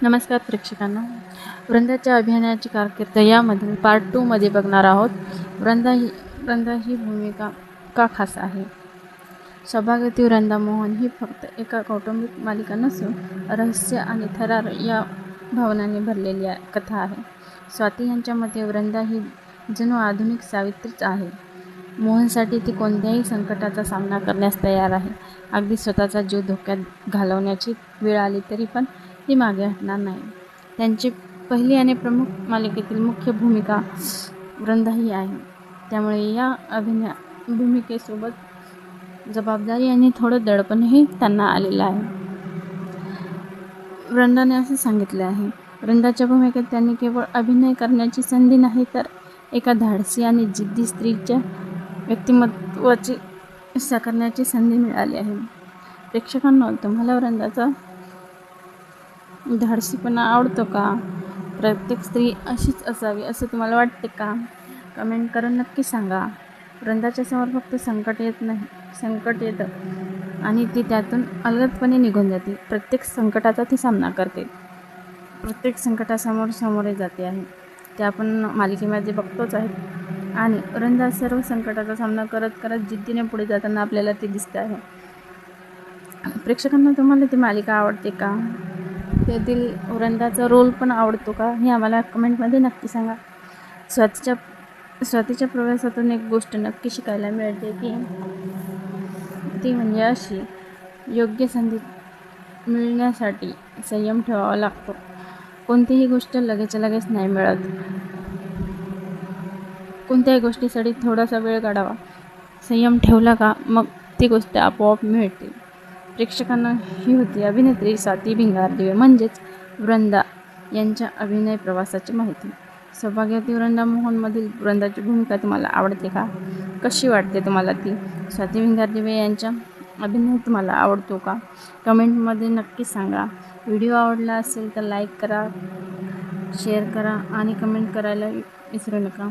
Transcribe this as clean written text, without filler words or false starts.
नमस्कार प्रेक्षकांना. वृंदाच्या अभिनयाची कारकीर्द यामधील पार्ट 2 मध्ये बघणार आहोत. वृंदा ही भूमिका का खास आहे? सौभाग्यवती वृंदा मोहन ही फक्त एका कौटुंबिक मालिका नसून रहस्य आणि थरार या भावनांनी भरलेली कथा आहे. स्वाती यांच्या मते वृंदा ही जणू आधुनिक सावित्रीच आहे. मोहनसाठी ती कोणत्याही संकटाचा सामना करण्यास तयार आहे. अगदी स्वतःचा जीव धोक्यात घालवण्याची वेळ आली तरी पण ती मागे हटणार नाही. त्यांची पहिली आणि प्रमुख मालिकेतील मुख्य भूमिका वृंदा ही आहे. त्यामुळे या भूमिकेसोबत जबाबदारी आणि थोडं दडपणही त्यांना आलेलं आहे. वृंदाने असे सांगितले आहे, वृंदाच्या भूमिकेत त्यांनी केवळ अभिनय करण्याची संधी नाही तर एका धाडसी आणि जिद्दी स्त्रीच्या व्यक्तिमत्वाची साकारण्याची संधी मिळाली आहे. प्रेक्षकांना, तुम्हाला वृंदाचा धाडसीपणा आवडतो का? प्रत्येक स्त्री अशीच असावी असं तुम्हाला वाटते का? कमेंट करून नक्की सांगा. वृंदाच्या समोर फक्त संकट येतं आणि ती त्यातून अलगदपणे निघून जाते. प्रत्येक संकटाचा ती सामना करते. प्रत्येक संकटासमोर सामोरे जाते आहे. ते आपण मालिकेमध्ये बघतोच आहेत. आणि वृंदा सर्व संकटाचा सामना करत करत जिद्दीने पुढे जाताना आपल्याला ते दिसते आहे. प्रेक्षकांना, तुम्हाला ती मालिका आवडते का? त्यातील वृंदाचा रोल पण आवडतो का? हे आम्हाला कमेंटमध्ये नक्की सांगा. स्वातीच्या प्रवासातून एक गोष्ट नक्की शिकायला मिळते की ती म्हणजे अशी, योग्य संधी मिळण्यासाठी संयम ठेवावा लागतो. कोणतीही गोष्ट लगेच नाही मिळत. कोणत्याही गोष्टीसाठी थोडासा वेळ काढावा. संयम ठेवला का मग ती गोष्ट आपोआप मिळते. प्रेक्षकांना, ही होती अभिनेत्री स्वाती भिंगारदिवे म्हणजेच वृंदा यांच्या अभिनय प्रवासाची माहिती. सौभाग्यवती वृंदा मोहनमधील वृंदाची भूमिका तुम्हाला आवडते का? कशी वाटते तुम्हाला ती? स्वाती भिंगारदिवे यांचा अभिनय तुम्हाला आवडतो का? कमेंटमध्ये नक्की सांगा. व्हिडिओ आवडला असेल तर लाईक करा, शेअर करा आणि कमेंट करायला विसरू नका.